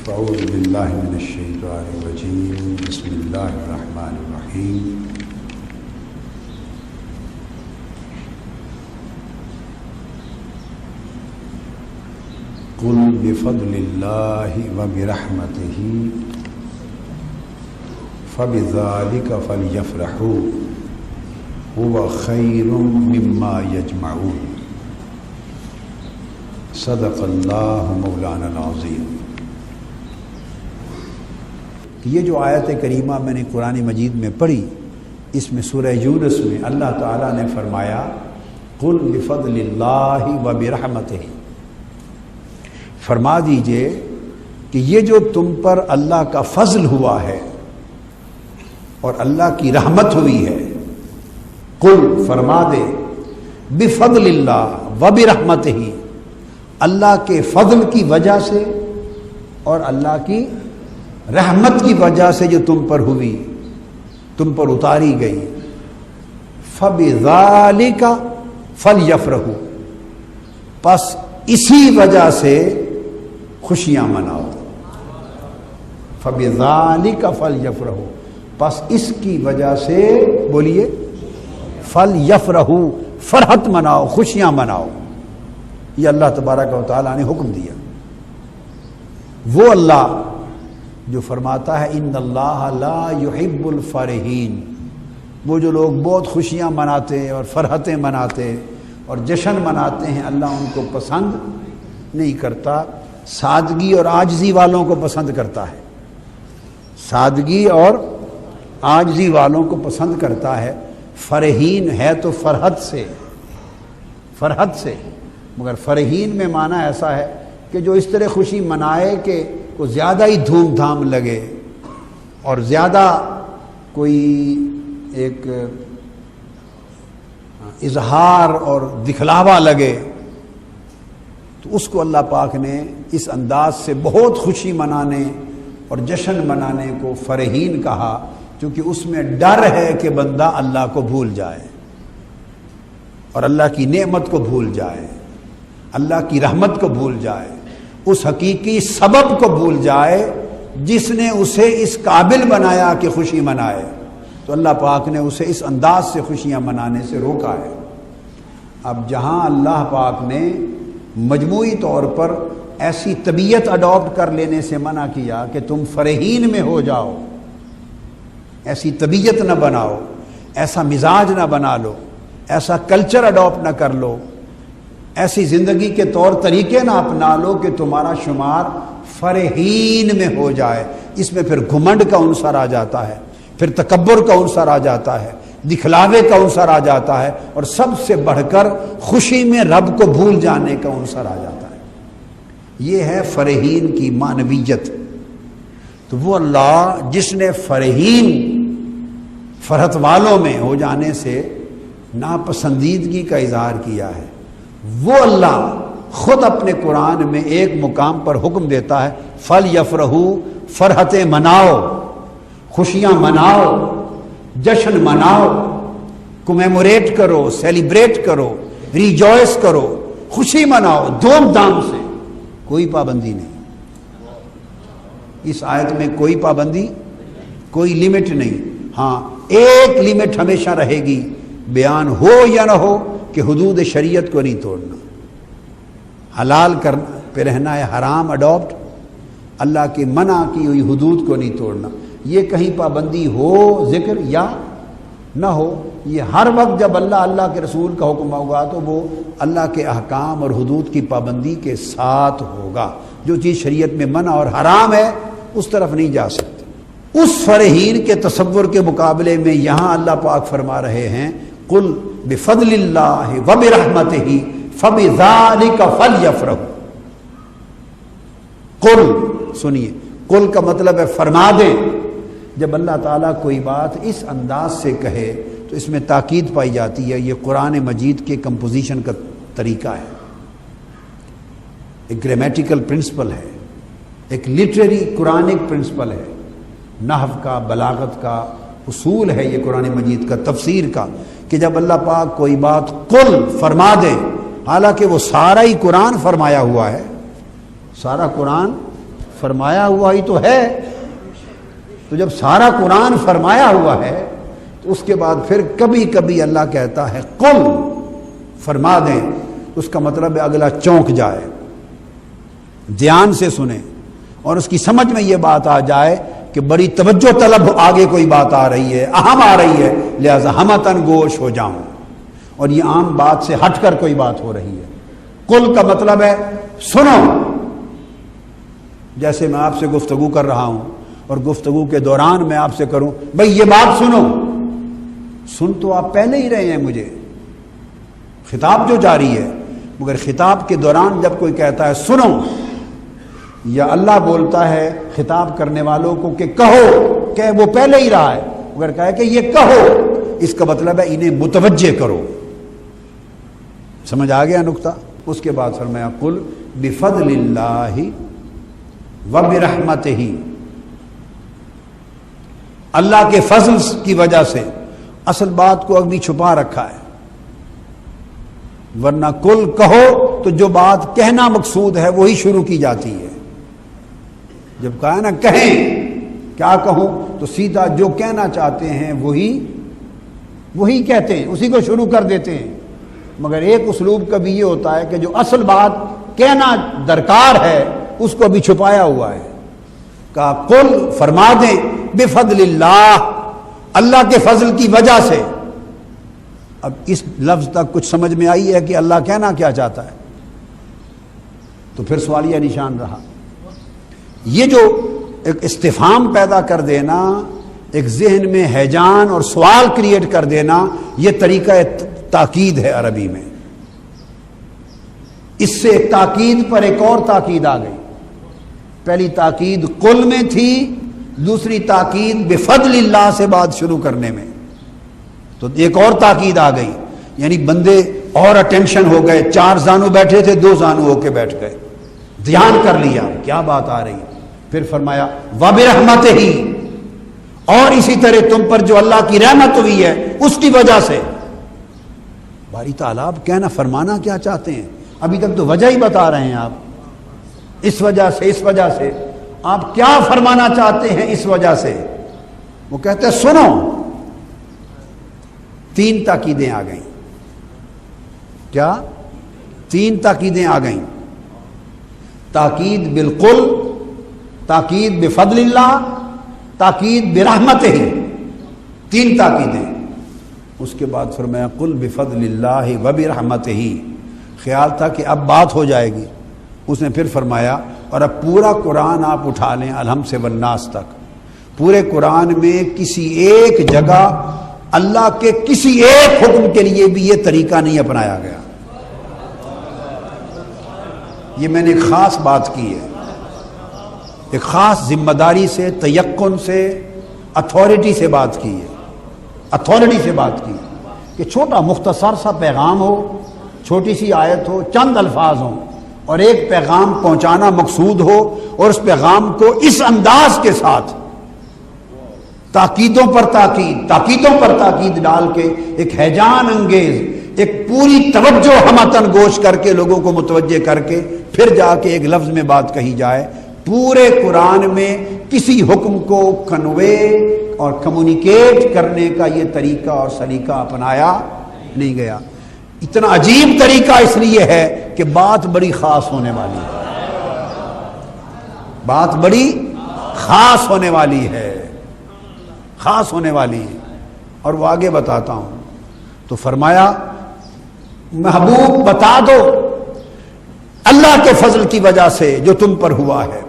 اعوذ باللہ من الشیطان الرجیم بسم اللہ الرحمن الرحیم قل بفضل اللہ وبرحمتہ فبذلک فلیفرحوا هو خیر مما یجمعون صدق اللہ مولانا العظیم۔ یہ جو آیت کریمہ میں نے قرآن مجید میں پڑھی، اس میں سورہ یونس میں اللہ تعالیٰ نے فرمایا قل بفضل اللہ وبرحمتہ، فرما دیجئے کہ یہ جو تم پر اللہ کا فضل ہوا ہے اور اللہ کی رحمت ہوئی ہے، قل فرما دے بفضل اللہ وبرحمتہ، اللہ کے فضل کی وجہ سے اور اللہ کی رحمت کی وجہ سے جو تم پر ہوئی، تم پر اتاری گئی، فَبِذَالِكَ فَلْيَفْرَحُوا، پس اسی وجہ سے خوشیاں مناؤ۔ فَبِذَالِكَ فَلْيَفْرَحُوا، پس اس کی وجہ سے بولیے فَلْيَفْرَحُوا، فرحت مناؤ، خوشیاں مناؤ۔ یہ اللہ تبارک و تعالیٰ نے حکم دیا۔ وہ اللہ جو فرماتا ہے ان اللہ لا يحب الفرحین، وہ جو لوگ بہت خوشیاں مناتے اور فرحتیں مناتے اور جشن مناتے ہیں، اللہ ان کو پسند نہیں کرتا، سادگی اور عاجزی والوں کو پسند کرتا ہے، سادگی اور عاجزی والوں کو پسند کرتا ہے۔ فرحین ہے تو فرحت سے، فرحت سے، مگر فرحین میں معنی ایسا ہے کہ جو اس طرح خوشی منائے کہ کو زیادہ ہی دھوم دھام لگے اور زیادہ کوئی ایک اظہار اور دکھلاوا لگے، تو اس کو اللہ پاک نے اس انداز سے بہت خوشی منانے اور جشن منانے کو فرحین کہا، کیونکہ اس میں ڈر ہے کہ بندہ اللہ کو بھول جائے اور اللہ کی نعمت کو بھول جائے، اللہ کی رحمت کو بھول جائے، اس حقیقی سبب کو بھول جائے جس نے اسے اس قابل بنایا کہ خوشی منائے۔ تو اللہ پاک نے اسے اس انداز سے خوشیاں منانے سے روکا ہے۔ اب جہاں اللہ پاک نے مجموعی طور پر ایسی طبیعت اڈاپٹ کر لینے سے منع کیا کہ تم فرحین میں ہو جاؤ، ایسی طبیعت نہ بناؤ، ایسا مزاج نہ بنا لو، ایسا کلچر اڈاپٹ نہ کر لو، ایسی زندگی کے طور طریقے نہ اپنا لو کہ تمہارا شمار فرحین میں ہو جائے۔ اس میں پھر گھمنڈ کا عنصر آ جاتا ہے، پھر تکبر کا عنصر آ جاتا ہے، دکھلاوے کا عنصر آ جاتا ہے، اور سب سے بڑھ کر خوشی میں رب کو بھول جانے کا عنصر آ جاتا ہے۔ یہ ہے فرحین کی معنویت۔ تو وہ اللہ جس نے فرحین، فرحت والوں میں ہو جانے سے ناپسندیدگی کا اظہار کیا ہے، وہ اللہ خود اپنے قرآن میں ایک مقام پر حکم دیتا ہے فَلْيَفْرَحُوا، فرحتیں مناؤ، خوشیاں مناؤ، جشن مناؤ، کمیموریٹ کرو، سیلیبریٹ کرو، ریجوائس کرو، خوشی مناؤ دھوم دھام سے، کوئی پابندی نہیں۔ اس آیت میں کوئی پابندی، کوئی لیمٹ نہیں۔ ہاں ایک لیمٹ ہمیشہ رہے گی، بیان ہو یا نہ ہو، کہ حدود شریعت کو نہیں توڑنا، حلال کرنا پہ رہنا ہے، حرام اڈاپٹ، اللہ کی منع کی ہوئی حدود کو نہیں توڑنا۔ یہ کہیں پابندی ہو ذکر یا نہ ہو، یہ ہر وقت جب اللہ کے رسول کا حکم ہوگا تو وہ اللہ کے احکام اور حدود کی پابندی کے ساتھ ہوگا۔ جو چیز شریعت میں منع اور حرام ہے اس طرف نہیں جا سکتے۔ اس فرحین کے تصور کے مقابلے میں یہاں اللہ پاک فرما رہے ہیں قل بفضل اللہ وبرحمتہ فبذالک فلیفرحوا۔ قل، سنیے، قل کا مطلب ہے فرما دے۔ جب اللہ تعالیٰ کوئی بات اس انداز سے کہے تو اس میں تاکید پائی جاتی ہے۔ یہ قرآن مجید کے کمپوزیشن کا طریقہ ہے، ایک گرامیٹیکل پرنسپل ہے، ایک لٹریری قرآنک پرنسپل ہے، نحو کا، بلاغت کا اصول ہے یہ قرآن مجید کا، تفسیر کا، کہ جب اللہ پاک کوئی بات قل فرما دے، حالانکہ وہ سارا ہی قرآن فرمایا ہوا ہے، سارا قرآن فرمایا ہوا ہی تو ہے. تو جب سارا قرآن فرمایا ہوا ہے تو اس کے بعد پھر کبھی کبھی اللہ کہتا ہے قل، فرما دیں. اس کا مطلب ہے اگلا چونک جائے، دھیان سے سنیں اور اس کی سمجھ میں یہ بات آ جائے کہ بڑی توجہ طلب آگے کوئی بات آ رہی ہے، اہم آ رہی ہے، لہذا ہمتن گوش ہو جاؤں. اور یہ عام بات سے ہٹ کر کوئی بات ہو رہی ہے. قل کا مطلب ہے سنو. جیسے میں آپ سے گفتگو کر رہا ہوں اور گفتگو کے دوران میں آپ سے کروں بھئی یہ بات سنو، سن تو آپ پہلے ہی رہے ہیں مجھے، خطاب جو جاری ہے، مگر خطاب کے دوران جب کوئی کہتا ہے سنو، یا اللہ بولتا ہے خطاب کرنے والوں کو کہ کہو، کہ وہ پہلے ہی رہا ہے، مگر کہے کہ یہ کہو، اس کا مطلب ہے انہیں متوجہ کرو. سمجھ آ گیا نقطہ؟ اس کے بعد فرمایا قل بفضل اللہ وبرحمتہ، اللہ کے فضل کی وجہ سے. اصل بات کو ابھی چھپا رکھا ہے، ورنہ کل کہو تو جو بات کہنا مقصود ہے وہی شروع کی جاتی ہے. جب کہا نا کہیں، کیا کہوں، تو سیدھا جو کہنا چاہتے ہیں وہی کہتے ہیں، اسی کو شروع کر دیتے ہیں. مگر ایک اسلوب کبھی یہ ہوتا ہے کہ جو اصل بات کہنا درکار ہے اس کو بھی چھپایا ہوا ہے. کہا قل، فرما دیں بفضل اللہ، اللہ کے فضل کی وجہ سے. اب اس لفظ تک کچھ سمجھ میں آئی ہے کہ اللہ کہنا کیا چاہتا ہے؟ تو پھر سوالیہ نشان رہا. یہ جو ایک استفہام پیدا کر دینا، ایک ذہن میں ہیجان اور سوال کریٹ کر دینا، یہ طریقہ تاکید ہے عربی میں. اس سے ایک تاکید پر ایک اور تاکید آ گئی. پہلی تاکید قل میں تھی، دوسری تاکید بفضل اللہ سے بات شروع کرنے میں، تو ایک اور تاکید آ گئی. یعنی بندے اور اٹینشن ہو گئے، 4 زانو بیٹھے تھے 2 زانو ہو کے بیٹھ گئے، دھیان کر لیا کیا بات آ رہی. پھر فرمایا وبرحمتہ، اور اسی طرح تم پر جو اللہ کی رحمت ہوئی ہے اس کی وجہ سے. باری تعالیٰ آپ کہنا فرمانا کیا چاہتے ہیں؟ ابھی تک تو وجہ ہی بتا رہے ہیں آپ، اس وجہ سے آپ کیا فرمانا چاہتے ہیں اس وجہ سے. وہ کہتے ہیں سنو. 3 تاکیدیں آ گئیں. کیا 3 تاکیدیں آ گئیں؟ تاکید بالقل، تاکید بفضل اللہ، تاکید برحمتہ، 3 تاکیدیں. اس کے بعد فرمایا قل بفضل اللہ وبرحمتہ. خیال تھا کہ اب بات ہو جائے گی. اس نے پھر فرمایا اور اب پورا قرآن آپ اٹھا لیں الحم سے والناس تک، پورے قرآن میں کسی ایک جگہ اللہ کے کسی ایک حکم کے لیے بھی یہ طریقہ نہیں اپنایا گیا. یہ میں نے ایک خاص بات کی ہے، ایک خاص ذمہ داری سے، تیقن سے، اتھارٹی سے بات کی ہے. اتھارٹی سے بات کی کہ چھوٹا مختصر سا پیغام ہو، چھوٹی سی آیت ہو، چند الفاظ ہوں، اور ایک پیغام پہنچانا مقصود ہو، اور اس پیغام کو اس انداز کے ساتھ تاکیدوں پر تاکید ڈال کے ایک ہیجان انگیز، ایک پوری توجہ ہمتن گوش کر کے لوگوں کو متوجہ کر کے پھر جا کے ایک لفظ میں بات کہی جائے. پورے قرآن میں کسی حکم کو کنوے اور کمیونیکیٹ کرنے کا یہ طریقہ اور سلیقہ اپنایا نہیں گیا. اتنا عجیب طریقہ اس لیے ہے کہ بات بڑی خاص ہونے والی ہے، بات بڑی خاص ہونے والی ہے، خاص ہونے والی ہے. اور وہ آگے بتاتا ہوں. تو فرمایا محبوب بتا دو اللہ کے فضل کی وجہ سے جو تم پر ہوا ہے،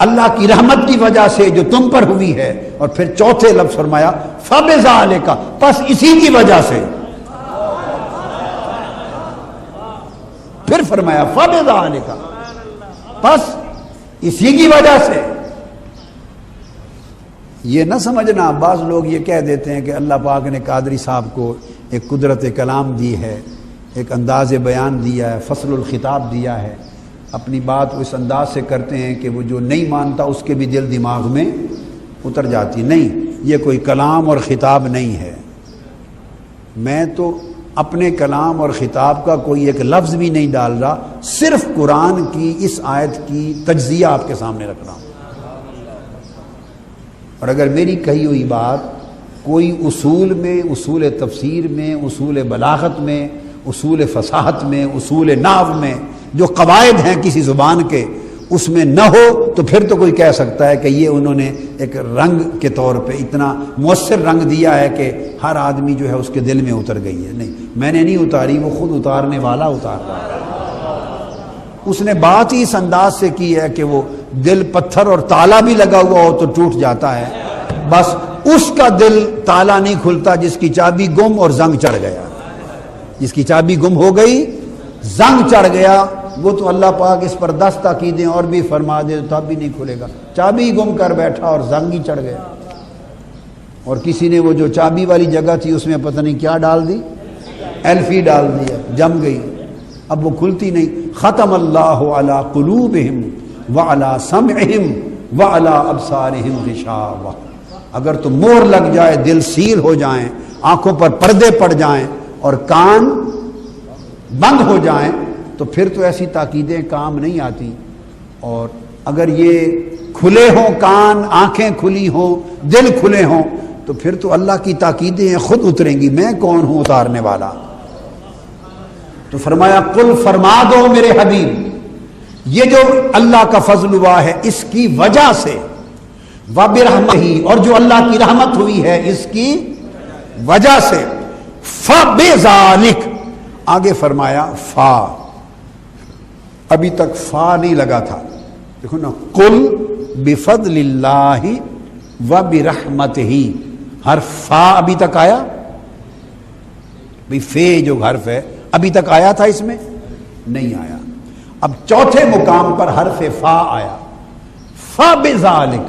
اللہ کی رحمت کی وجہ سے جو تم پر ہوئی ہے. اور پھر چوتھے لفظ فرمایا فبذالک، پس اسی کی وجہ سے. پھر فرمایا فبذالک، پس اسی کی وجہ سے. یہ نہ سمجھنا، بعض لوگ یہ کہہ دیتے ہیں کہ اللہ پاک نے قادری صاحب کو ایک قدرت کلام دی ہے، ایک انداز بیان دیا ہے، فصل الخطاب دیا ہے، اپنی بات اس انداز سے کرتے ہیں کہ وہ جو نہیں مانتا اس کے بھی دل دماغ میں اتر جاتی. نہیں، یہ کوئی کلام اور خطاب نہیں ہے. میں تو اپنے کلام اور خطاب کا کوئی ایک لفظ بھی نہیں ڈال رہا، صرف قرآن کی اس آیت کی تجزیہ آپ کے سامنے رکھ رہا ہوں. اور اگر میری کہی ہوئی بات کوئی اصول میں، اصول تفسیر میں، اصول بلاغت میں، اصول فصاحت میں، اصول نحو میں جو قواعد ہیں کسی زبان کے، اس میں نہ ہو تو پھر تو کوئی کہہ سکتا ہے کہ یہ انہوں نے ایک رنگ کے طور پہ اتنا مؤثر رنگ دیا ہے کہ ہر آدمی جو ہے اس کے دل میں اتر گئی ہے۔ نہیں، میں نے نہیں اتاری، وہ خود اتارنے والا اتار رہا ہے۔ اس نے بات ہی اس انداز سے کی ہے کہ وہ دل پتھر اور تالا بھی لگا ہوا ہو تو ٹوٹ جاتا ہے، بس اس کا دل تالا نہیں کھلتا جس کی چابی گم اور زنگ چڑھ گیا۔ جس کی چابی گم ہو گئی، زنگ چڑھ گیا، وہ تو اللہ پاک اس پر 10 تاکیدیں اور بھی فرما دے تو تب بھی نہیں کھلے گا۔ چابی گم کر بیٹھا اور زنگ ہی چڑھ گیا، اور کسی نے وہ جو چابی والی جگہ تھی اس میں پتہ نہیں کیا ڈال دی، ایلفی ڈال دیا، جم گئی، اب وہ کھلتی نہیں۔ ختم اللہ علی قلوبہم وعلی سمعہم وعلی ابصارہم غشاوہ۔ اگر تو مور لگ جائے، دل سیل ہو جائیں، آنکھوں پر پردے پڑ جائیں اور کان بند ہو جائیں تو پھر تو ایسی تاکیدیں کام نہیں آتی۔ اور اگر یہ کھلے ہوں کان، آنکھیں کھلی ہوں، دل کھلے ہوں تو پھر تو اللہ کی تاکیدیں خود اتریں گی، میں کون ہوں اتارنے والا۔ تو فرمایا قل فرما دو میرے حبیب، یہ جو اللہ کا فضل ہوا ہے اس کی وجہ سے، وَبِرَحْمَتِهِ، اور جو اللہ کی رحمت ہوئی ہے اس کی وجہ سے، فَبِذَالِكَ، آگے فرمایا فا، ابھی تک فا نہیں لگا تھا، دیکھو نا، قل بفضل اللہ وبرحمتہ، حرف فا ابھی تک آیا، بھی فے جو حرف ہے ابھی تک آیا تھا اس میں نہیں آیا، اب چوتھے مقام پر حرف فا آیا، فبذالک۔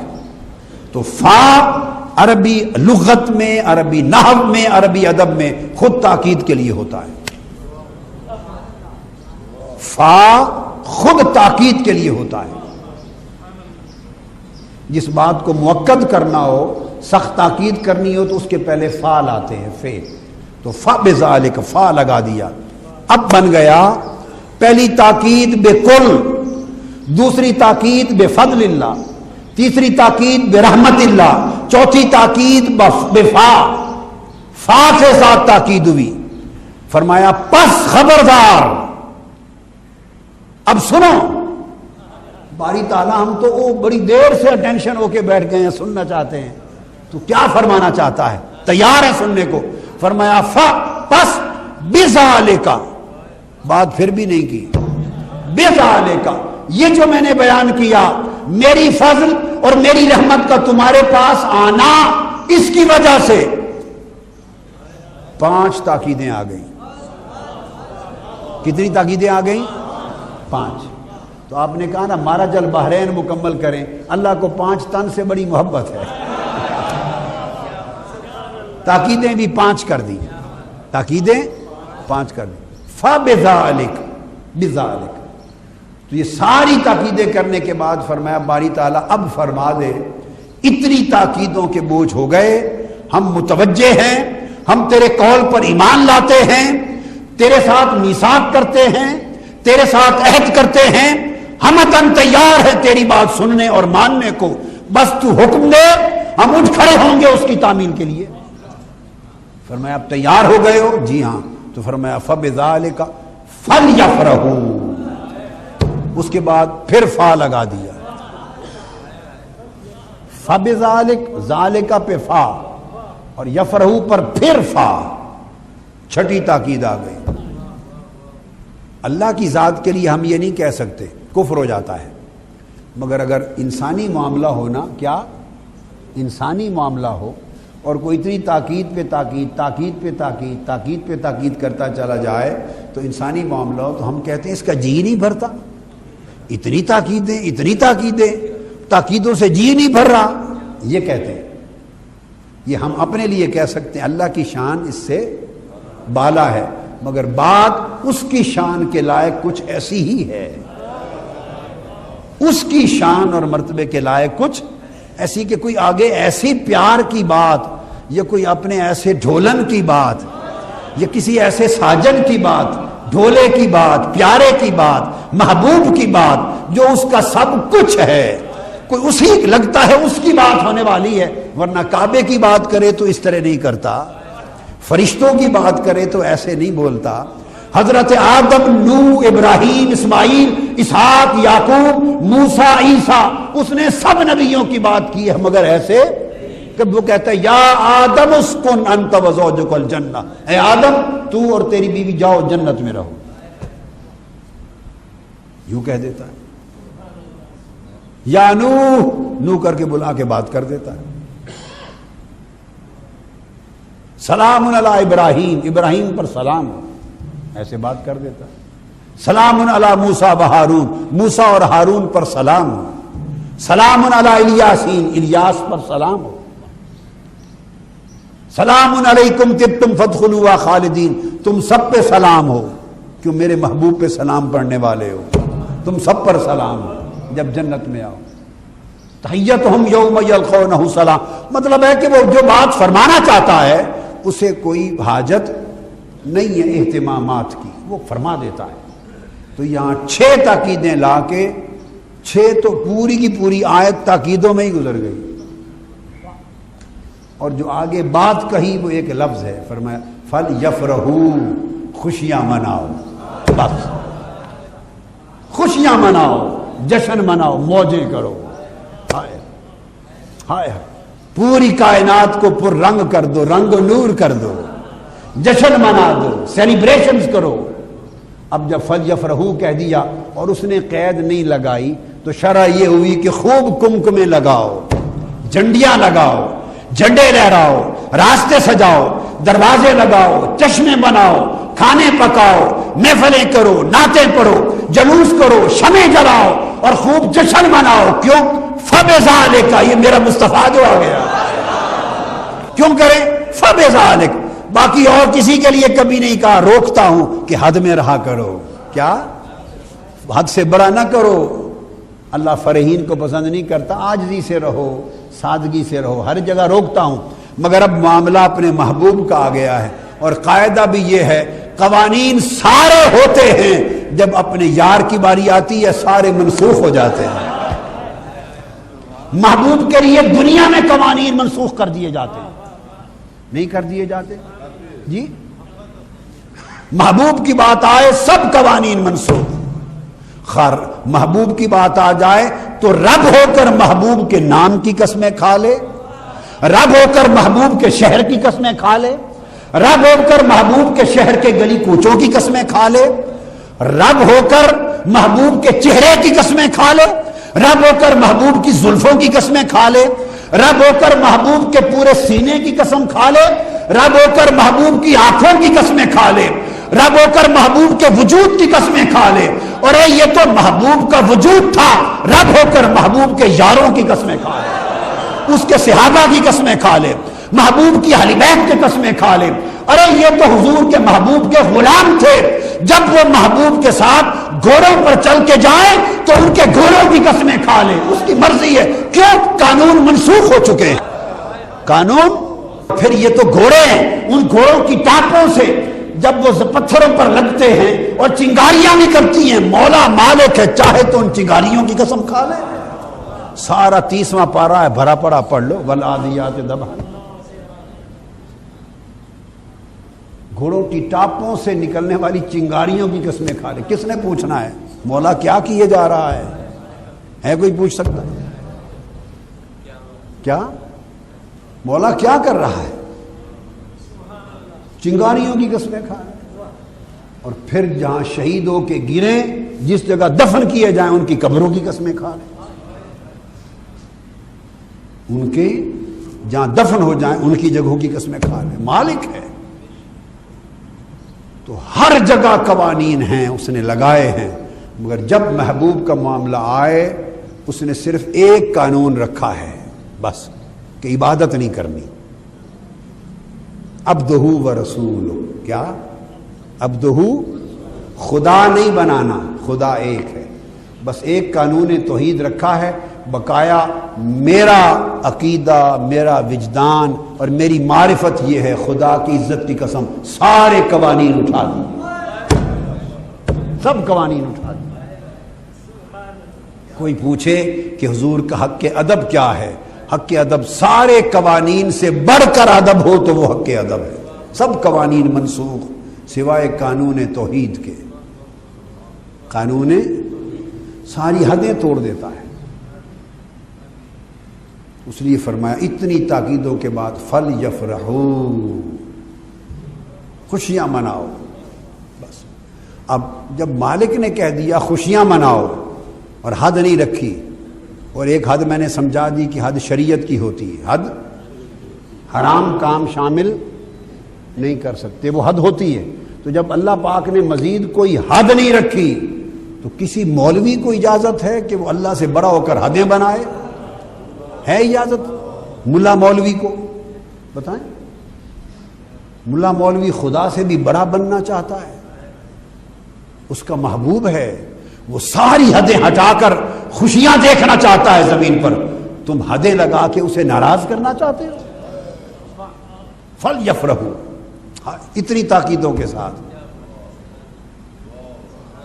تو فا عربی لغت میں، عربی نحو میں، عربی ادب میں خود تاکید کے لیے ہوتا ہے، فا خود تاکید کے لیے ہوتا ہے۔ جس بات کو مؤکد کرنا ہو، سخت تاکید کرنی ہو تو اس کے پہلے فا لاتے ہیں، فے، تو فبذالک فا لگا دیا، اب بن گیا پہلی تاکید بکل، دوسری تاکید بفضل اللہ، تیسری تاکید برحمت اللہ، چوتھی تاکید بفا، فا کے ساتھ تاکید ہوئی۔ فرمایا پس خبردار، اب سنو۔ باری تعالیٰ ہم تو وہ بڑی دیر سے اٹینشن ہو کے بیٹھ گئے ہیں، سننا چاہتے ہیں، تو کیا فرمانا چاہتا ہے، تیار ہے سننے کو۔ فرمایا پس بذالک، بات پھر بھی نہیں کی، بذالک، یہ جو میں نے بیان کیا، میری فضل اور میری رحمت کا تمہارے پاس آنا، اس کی وجہ سے 5 تاکیدیں آ گئیں۔ کتنی تاکیدیں آ گئیں؟ 5۔ تو آپ نے کہا نا مارج البحرین مکمل کریں، اللہ کو 5 تن سے بڑی محبت ہے، تاکیدیں بھی 5 کر دی، تاکیدیں 5 کر دی۔ فبذالک، بذالک، تو یہ ساری تاکیدیں کرنے کے بعد فرمایا باری تعالیٰ اب فرما دے، اتنی تاکیدوں کے بوجھ ہو گئے، ہم متوجہ ہیں، ہم تیرے قول پر ایمان لاتے ہیں، تیرے ساتھ میثاق کرتے ہیں، تیرے ساتھ عہد کرتے ہیں، ہم تیار ہیں تیری بات سننے اور ماننے کو، بس تو حکم دے، ہم اٹھ کھڑے ہوں گے اس کی تعمیل کے لیے۔ فرمایا اب تیار ہو گئے ہو؟ جی ہاں۔ تو فرمایا فبذالک فلیفرحوا، اس کے بعد پھر فا لگا دیا، فبذالک، ذالک پہ فا اور یفرحوا پر پھر فا، چھٹی تاکید آ گئی۔ اللہ کی ذات کے لیے ہم یہ نہیں کہہ سکتے، کفر ہو جاتا ہے، مگر اگر انسانی معاملہ ہونا، کیا انسانی معاملہ ہو اور کوئی اتنی تاکید پہ تاکید، تاکید پہ تاکید، تاکید پہ تاکید کرتا چلا جائے تو انسانی معاملہ ہو تو ہم کہتے ہیں اس کا جی نہیں بھرتا، اتنی تاکیدیں، اتنی تاکیدیں، تاکیدوں سے جی نہیں بھر رہا، یہ کہتے ہیں۔ یہ ہم اپنے لیے کہہ سکتے ہیں، اللہ کی شان اس سے بالا ہے، مگر بات اس کی شان کے لائق کچھ ایسی ہی ہے، اس کی شان اور مرتبے کے لائق کچھ ایسی کہ کوئی آگے ایسی پیار کی بات یا کوئی اپنے ایسے ڈھولن کی بات یا کسی ایسے ساجن کی بات، ڈھولے کی بات، پیارے کی بات، محبوب کی بات جو اس کا سب کچھ ہے، کوئی اسی لگتا ہے اس کی بات ہونے والی ہے، ورنہ کعبے کی بات کرے تو اس طرح نہیں کرتا، فرشتوں کی بات کرے تو ایسے نہیں بولتا۔ حضرت آدم، نوح، ابراہیم، اسماعیل، اسحاق، یعقوب، موسیٰ، عیسیٰ، اس نے سب نبیوں کی بات کی ہے، مگر ایسے کہ وہ کہتا ہے یا آدم اسکن انت وزوجک الجنہ، اے آدم تو اور تیری بیوی جاؤ جنت میں رہو، یوں کہہ دیتا ہے۔ یا نوح کر کے بلا کے بات کر دیتا ہے۔ سلام علی ابراہیم، ابراہیم پر سلام، ایسے بات کر دیتا ہے۔ سلام علی موسیٰ و ہارون، موسیٰ اور ہارون پر سلام ہو۔ سلام علی الیاسین، الیاس پر سلام ہو۔ سلام علیکم طبتم فادخلوا خالدین، تم سب پہ سلام ہو، کیوں میرے محبوب پہ سلام پڑھنے والے ہو، تم سب پر سلام ہو جب جنت میں آؤ۔ تحیتہم یوم یلقونہ سلام، مطلب ہے کہ وہ جو بات فرمانا چاہتا ہے اسے کوئی حاجت نہیں ہے اہتمامات کی، وہ فرما دیتا ہے۔ تو یہاں 6 تاکیدیں لا کے 6 تو پوری کی پوری آیت تاکیدوں میں ہی گزر گئی، اور جو آگے بات کہی وہ ایک لفظ ہے، فرمایا فَلْيَفْرَحُوا، خوشیاں مناؤ، بس خوشیاں مناؤ، جشن مناؤ، موجیں کرو۔ ہائے ہائے، پوری کائنات کو پر رنگ کر دو، رنگ و نور کر دو، جشن منا دو، سیلیبریشنز کرو۔ اب جب فَلْيَفْرَحُوا کہہ دیا اور اس نے قید نہیں لگائی تو شرح یہ ہوئی کہ خوب کمکمے لگاؤ، جھنڈیاں لگاؤ، جھنڈے لہراؤ، راستے سجاؤ، دروازے لگاؤ، چشمے بناؤ، کھانے پکاؤ، محفلیں کرو، نعتیں پڑھو، جلوس کرو، شمع جلاؤ اور خوب جشن مناؤ۔ کیوں؟ فَبِذَالِكَ، یہ میرا مصطفیٰ جو آ گیا، کیوں کریں؟ فَبِذَالِكَ، باقی اور کسی کے لیے کبھی نہیں کہا، روکتا ہوں کہ حد میں رہا کرو، کیا حد سے بڑا نہ کرو۔ اللہ فرحین کو پسند نہیں کرتا، عاجزی سے رہو، سادگی سے رہو، ہر جگہ روکتا ہوں، مگر اب معاملہ اپنے محبوب کا آ گیا ہے، اور قاعدہ بھی یہ ہے، قوانین سارے ہوتے ہیں، جب اپنے یار کی باری آتی ہے سارے منسوخ ہو جاتے ہیں۔ محبوب کے لیے دنیا میں قوانین منسوخ کر دیے جاتے ہیں، نہیں کر دیے جاتے جی؟ محبوب کی بات آئے سب قوانین منسوخ، خیر محبوب کی بات آ جائے تو رب ہو کر محبوب کے نام کی قسمیں کھا لے، رب ہو کر محبوب کے شہر کی قسمیں کھا لے، رب ہو کر محبوب کے شہر کے گلی کوچوں کی قسمیں کھا لے، رب ہو کر محبوب کے چہرے کی قسمیں کھا لے، رب ہو کر محبوب کی زلفوں کی قسمیں کھا لے، رب ہو کر محبوب کے پورے سینے کی قسم کھا لے، رب ہو کر محبوب کی آنکھوں کی قسمیں کھا لے، رب ہو کر محبوب کے وجود کی قسمیں کھا لے، اور یہ تو محبوب کا وجود تھا، رب ہو کر محبوب کے یاروں کی قسمیں کھا لے، اس کے صحابہ کی قسمیں کھا لے، محبوب کی اہل بیت کی قسمیں کھا لے۔ ارے یہ تو حضور کے محبوب کے غلام تھے، جب وہ محبوب کے ساتھ گھوڑوں پر چل کے جائیں تو ان کے گھوڑوں کی قسمیں کھا لیں، اس کی مرضی ہے، کیوں؟ قانون منسوخ ہو چکے ہیں، قانون۔ پھر یہ تو گھوڑے ہیں، ان گھوڑوں کی ٹانپوں سے جب وہ پتھروں پر لگتے ہیں اور چنگاریاں نکلتی ہیں، مولا مالک ہے، چاہے تو ان چنگاریوں کی قسم کھا لے۔ سارا 30واں پارہ ہے، بھرا پڑا پڑھ لو، والعادیات ضبحا۔ گھوڑوں کی ٹاپوں سے نکلنے والی چنگاریوں کی قسمیں کھا لے۔ کس نے پوچھنا ہے مولا کیا کیے جا رہا ہے کوئی پوچھ سکتا ہے کیا؟ مولا کیا کر رہا ہے؟ چنگاریوں کی قسمیں کھا لے۔ اور پھر جہاں شہیدوں کے گریں، جس جگہ دفن کیے جائیں ان کی قبروں کی قسمیں کھا لیں، ان کے جہاں دفن ہو جائیں ان کی جگہوں کی قسمیں کھا لیں۔ مالک ہے تو ہر جگہ قوانین ہیں اس نے لگائے ہیں، مگر جب محبوب کا معاملہ آئے اس نے صرف ایک قانون رکھا ہے بس، کہ عبادت نہیں کرنی۔ عبدہ و رسولہ، کیا؟ عبدہ، خدا نہیں بنانا، خدا ایک ہے، بس ایک قانون توحید رکھا ہے، بقایا میرا عقیدہ، میرا وجدان اور میری معرفت یہ ہے، خدا کی عزت کی قسم سارے قوانین اٹھا دی، سب قوانین اٹھا دی۔ کوئی پوچھے کہ حضور کا حق ادب کیا ہے، حق ادب سارے قوانین سے بڑھ کر ادب ہو تو وہ حق ادب ہے۔ سب قوانین منسوخ سوائے قانون توحید کے۔ قانون ساری حدیں توڑ دیتا ہے۔ اس لیے فرمایا اتنی تاکیدوں کے بعد فَلْيَفْرَحُوا، خوشیاں مناؤ۔ بس اب جب مالک نے کہہ دیا خوشیاں مناؤ اور حد نہیں رکھی، اور ایک حد میں نے سمجھا دی کہ حد شریعت کی ہوتی ہے، حد حرام کام شامل نہیں کر سکتے، وہ حد ہوتی ہے۔ تو جب اللہ پاک نے مزید کوئی حد نہیں رکھی تو کسی مولوی کو اجازت ہے کہ وہ اللہ سے بڑا ہو کر حدیں بنائے؟ ہے اجازت ملا مولوی کو؟ بتائیں، ملا مولوی خدا سے بھی بڑا بننا چاہتا ہے، اس کا محبوب ہے، وہ ساری حدیں ہٹا کر خوشیاں دیکھنا چاہتا ہے زمین پر، تم حدیں لگا کے اسے ناراض کرنا چاہتے ہو؟ فَلْيَفْرَحُوا، اتنی تاکیدوں کے ساتھ،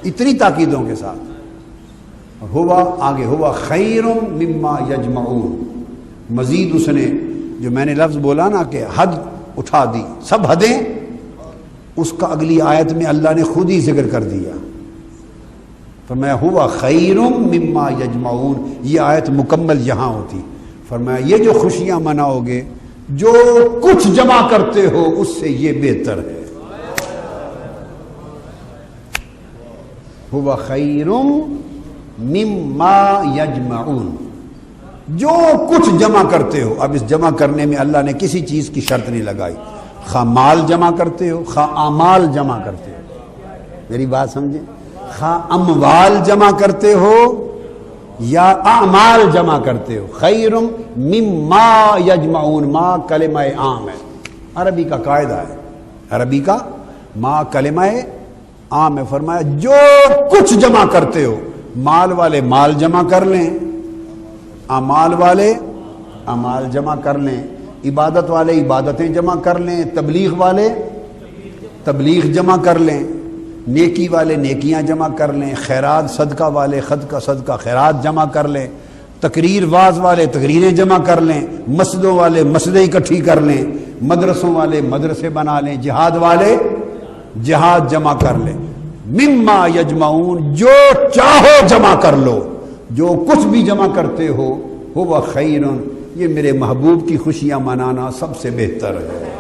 اتنی تاکیدوں کے ساتھ۔ ہوا آگے ہوا خیر مما یجمعون، مزید اس نے جو میں نے لفظ بولا نا کہ حد اٹھا دی، سب حدیں، اس کا اگلی آیت میں اللہ نے خود ہی ذکر کر دیا، فرمایا ہوا خیر مما یجمعون۔ یہ آیت مکمل یہاں ہوتی، فرمایا یہ جو خوشیاں مناؤ گے جو کچھ جمع کرتے ہو اس سے یہ بہتر ہے۔ ہوا خیر مما یجمعون، جو کچھ جمع کرتے ہو۔ اب اس جمع کرنے میں اللہ نے کسی چیز کی شرط نہیں لگائی، خواہ مال جمع کرتے ہو، خواہ اعمال جمع کرتے ہو، میری بات سمجھیں، خواہ اموال جمع کرتے ہو یا اعمال جمع کرتے ہو، خیر مما یجمعون، ما کلمہ عام ہے، عربی کا قاعدہ ہے، عربی کا ما کلمہ عام ہے۔ فرمایا جو کچھ جمع کرتے ہو، مال والے مال جمع کر لیں، اعمال والے اعمال جمع کر لیں، عبادت والے عبادتیں جمع کر لیں، تبلیغ والے تبلیغ جمع کر لیں، نیکی والے نیکیاں جمع کر لیں، خیرات صدقہ والے صدقہ خیرات جمع کر لیں، تقریر واز والے تقریریں جمع کر لیں، مسجدوں والے مسجدیں اکٹھی کر لیں، مدرسوں والے مدرسے بنا لیں، جہاد والے جہاد جمع کر لیں۔ مما یجمعون، جو چاہو جمع کر لو، جو کچھ بھی جمع کرتے ہو، ہوا خیر، یہ میرے محبوب کی خوشیاں منانا سب سے بہتر ہے۔